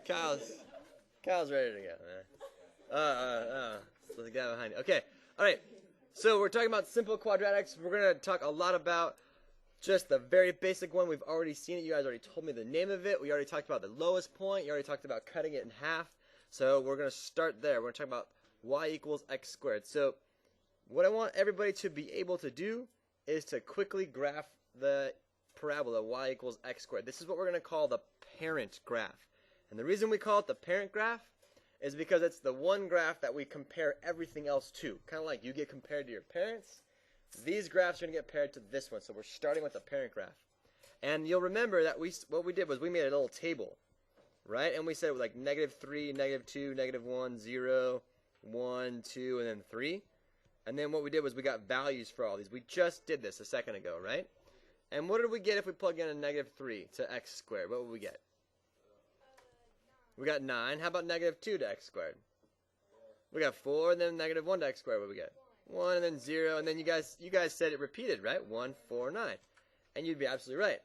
Kyle's ready to go, man. So the guy behind you. Okay, all right. So we're talking about simple quadratics. We're going to talk a lot about just the very basic one. We've already seen it. You guys already told me the name of it. We already talked about the lowest point. You already talked about cutting it in half. So we're going to start there. We're going to talk about y equals x squared. So what I want everybody to be able to do is to quickly graph the parabola y equals x squared. This is what we're going to call the parent graph. And the reason we call it the parent graph is because it's the one graph that we compare everything else to. Kind of like you get compared to your parents. These graphs are going to get paired to this one. So we're starting with the parent graph. And you'll remember that what we did was we made a little table, right? And we said like -3, -2, -1, 0, 1, 2, and then 3. And then what we did was we got values for all these. We just did this a second ago, right? And what did we get if we plug in a -3 to x squared? What would we get? We got 9. How about -2 to x squared? We got 4, and then -1 to x squared. What do we get? 1, and then 0, and then you guys said it repeated, right? 1, 4, 9. And you'd be absolutely right.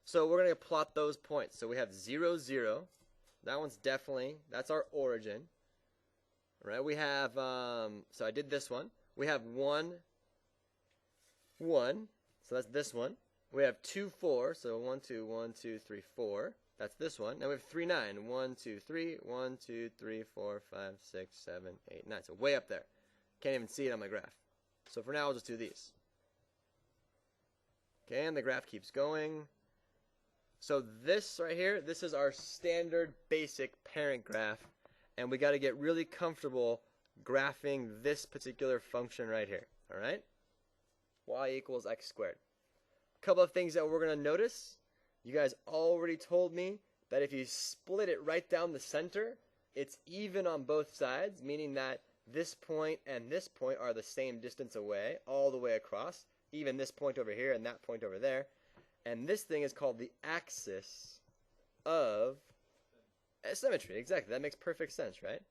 So we're going to plot those points. So we have 0, 0. That one's definitely, that's our origin. Right? We have, so I did this one. We have 1, 1. So that's this one. We have 2, 4. So 1, 2, 1, 2, 3, 4. That's this one. Now we have 3, 9. 1, 2, 3. 1, 2, 3, 4, 5, 6, 7, 8, 9. So way up there. Can't even see it on my graph. So for now, I'll just do these. Okay, and the graph keeps going. So this right here, this is our standard basic parent graph. And we got to get really comfortable graphing this particular function right here. All right? Y equals x squared. A couple of things that we're going to notice. You guys already told me that if you split it right down the center, it's even on both sides, meaning that this point and this point are the same distance away all the way across, even this point over here and that point over there. And this thing is called the axis of symmetry. Exactly. That makes perfect sense, right?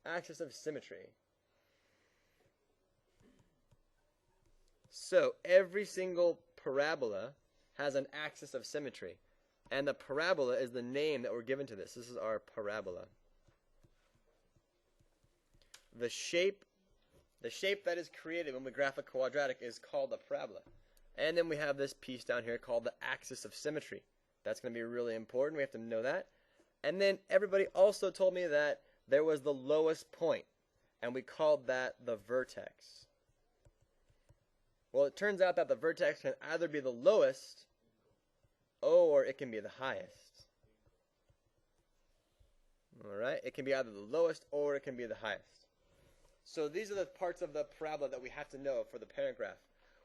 Axis of symmetry. So every single parabola has an axis of symmetry. And the parabola is the name that we're given to this. This is our parabola. The shape that is created when we graph a quadratic is called a parabola. And then we have this piece down here called the axis of symmetry. That's going to be really important. We have to know that. And then everybody also told me that there was the lowest point, and we called that the vertex. Well, it turns out that the vertex can either be the lowest or it can be the highest. All right? It can be either the lowest or it can be the highest. So these are the parts of the parabola that we have to know for the parent graph.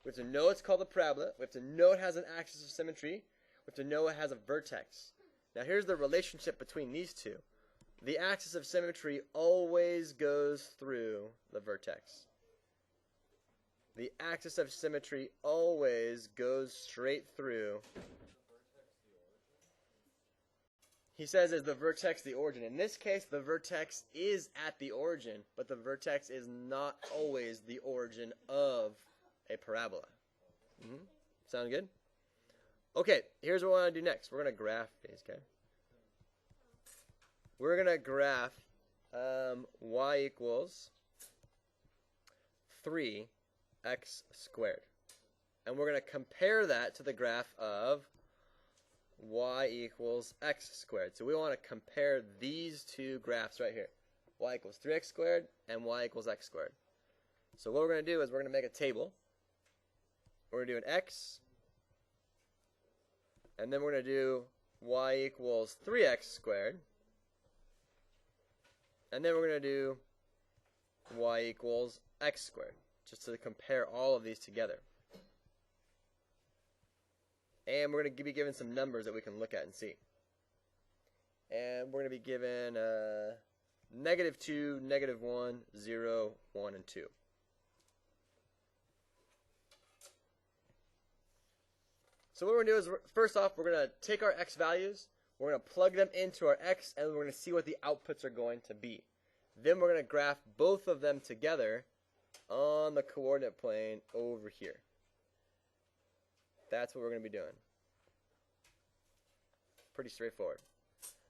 We have to know it's called a parabola. We have to know it has an axis of symmetry. We have to know it has a vertex. Now here's the relationship between these two. The axis of symmetry always goes through the vertex. The axis of symmetry always goes straight through. He says, is the vertex the origin? In this case, the vertex is at the origin, but the vertex is not always the origin of a parabola. Sound good? Okay, here's what I want to do next. We're going to graph these, okay? We're going to graph y equals 3x squared. And we're going to compare that to the graph of y equals x squared. So we want to compare these two graphs right here. Y equals 3x squared and y equals x squared. So what we're going to do is we're going to make a table. We're going to do an x. And then we're going to do y equals 3x squared. And then we're going to do y equals x squared, just to compare all of these together. And we're going to be given some numbers that we can look at and see. And we're going to be given -2, -1, 0, 1, and 2. So what we're going to do is, first off, we're going to take our x values, we're going to plug them into our x, and we're going to see what the outputs are going to be. Then we're going to graph both of them together on the coordinate plane over here. That's what we're going to be doing. Pretty straightforward.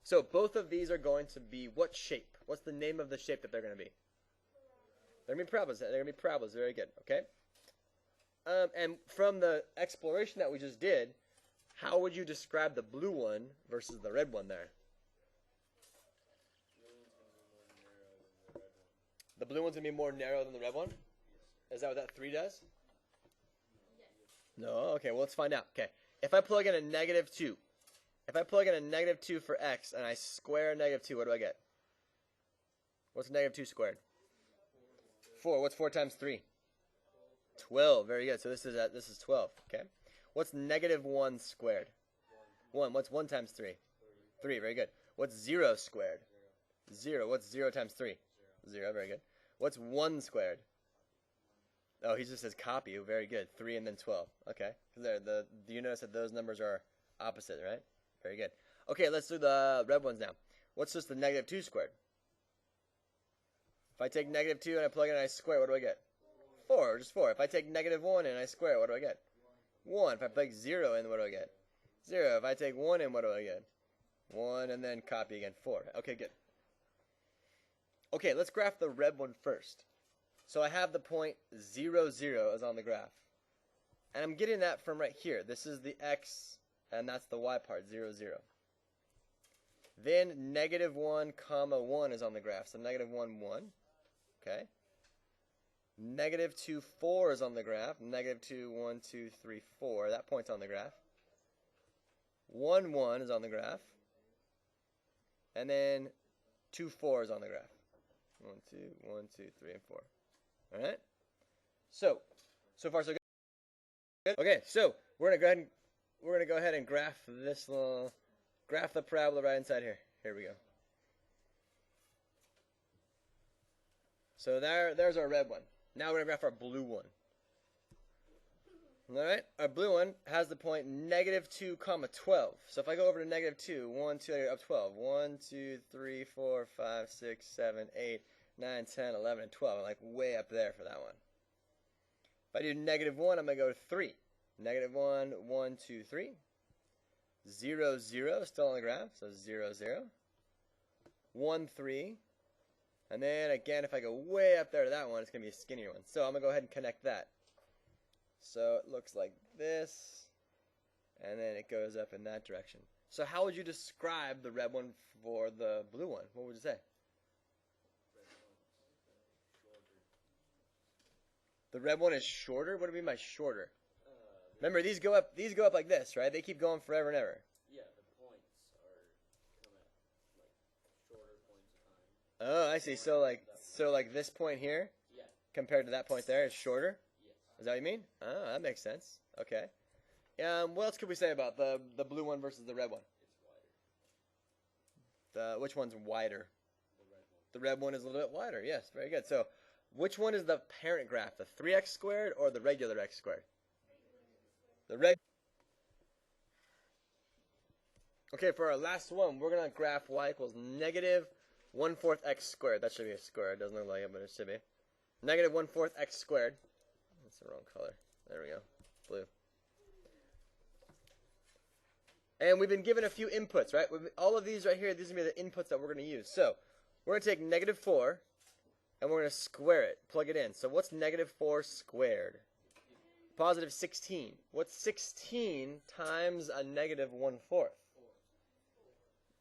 So both of these are going to be what shape? What's the name of the shape that they're going to be? They're going to be parabolas. They're going to be parabolas. Very good. Okay. And from the exploration that we just did, how would you describe the blue one versus the red one there? The blue one's going to be more narrow than the red one? Is that what that 3 does? No? Okay, well, let's find out. Okay, if I plug in a -2, if I plug in a -2 for x and I square -2, what do I get? What's -2 squared? 4. What's 4 times 3? 12. Very good. So this is 12. Okay. What's -1 squared? 1. What's 1 times 3? 3. Very good. What's 0 squared? 0. What's 0 times 3? 0. Very good. What's 1 squared? Oh, he just says copy. Very good. 3 and then 12. Okay. Do you notice that those numbers are opposite, right? Very good. Okay, let's do the red ones now. What's just the -2 squared? If I take -2 and I plug in and I square, what do I get? 4, just 4. If I take -1 and I square, what do I get? 1. If I plug 0 in, what do I get? 0. If I take 1 in, what do I get? 1 and then copy again, 4. Okay, good. Okay, let's graph the red one first. So I have the point 0, 0 is on the graph. And I'm getting that from right here. This is the x, and that's the y part, 0, 0. Then -1, 1 is on the graph. So -1, 1. Okay. -2, 4 is on the graph. -2, 1, 2, 3, 4. That point's on the graph. 1, 1 is on the graph. And then 2, 4 is on the graph. 1, 2, 1, 2, 3, and 4. All right. So far so good. Okay, so we're gonna go ahead and graph this little graph the parabola right inside here. Here we go. So there's our red one. Now we're gonna graph our blue one. All right, our blue one has the point -2, 12. So if I go over to -2, 1, 2, up 12. 1, 2, 3, 4, 5, 6, 7, 8, 9, 10, 11, and 12. I'm like way up there for that one. If I do -1, I'm going to go to 3. -1, 1, 2, 3. 0, 0, still on the graph, so 0, 0. 1, 3. And then again, if I go way up there to that one, it's going to be a skinnier one. So I'm going to go ahead and connect that. So it looks like this, and then it goes up in that direction. So how would you describe the red one for the blue one? What would you say? The red one is shorter? What do you mean by shorter? Remember, these go up like this, right? They keep going forever and ever. Yeah, the points come at like shorter points of time. Oh, I see. So like this point here, Yeah. compared to that point there, is shorter? Yes. Is that what you mean? Oh, that makes sense. Okay. What else could we say about the blue one versus the red one? It's wider. Which one's wider? The red one. The red one is a little bit wider. Yes, very good. So, which one is the parent graph, the 3x squared or the regular x squared? Okay, for our last one, we're gonna graph y equals -1/4 x squared. That should be a square. It doesn't look like it, but it should be. -1/4 x squared. That's the wrong color. There we go. Blue. And we've been given a few inputs, right? All of these right here, these are going to be the inputs that we're going to use. So, we're going to take -4, and we're going to square it, plug it in. So, what's -4 squared? Positive 16. What's 16 times a -1/4?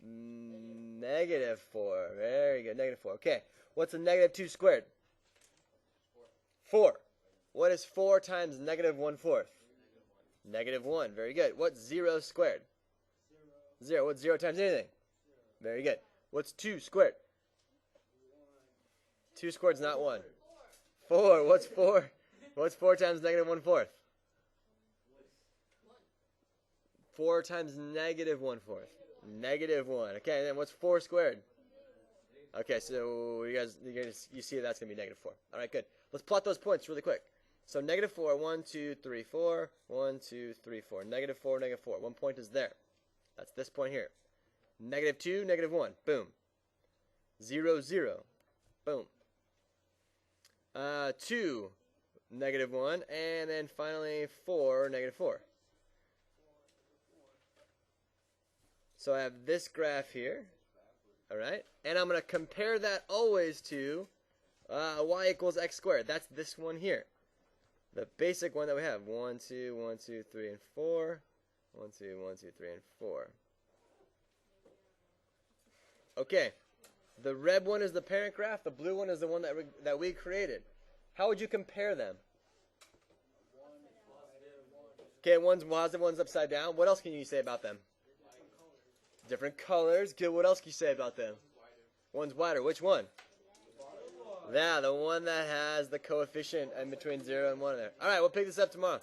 -4. Very good. -4. Okay. What's a -2 squared? 4. What is 4 times -1/4? -1. Very good. What's 0 squared? 0. What's 0 times anything? Very good. What's 2 squared? 2 squared's not 1. 4. What's 4? What's 4 times -1/4? 4 times -1/4. -1. Okay, and then what's 4 squared? Okay, so you see that's going to be -4. All right, good. Let's plot those points really quick. So -4, 1, 2, 3, 4, 1, 2, 3, 4. -4, -4. One point is there. That's this point here. -2, -1. Boom. 0, 0. Boom. 2, -1. And then finally 4, -4. So I have this graph here. All right, and I'm going to compare that always to y equals x squared. That's this one here. The basic one that we have. 1, 2, 1, 2, 3, and 4. 1, 2, 1, 2, 3, and 4. Okay. The red one is the parent graph. The blue one is the one that we created. How would you compare them? Okay, one's positive, one's upside down. What else can you say about them? Different colors. Good. What else can you say about them? One's wider. Which one? Yeah, the one that has the coefficient in between 0 and 1 there. All right, we'll pick this up tomorrow.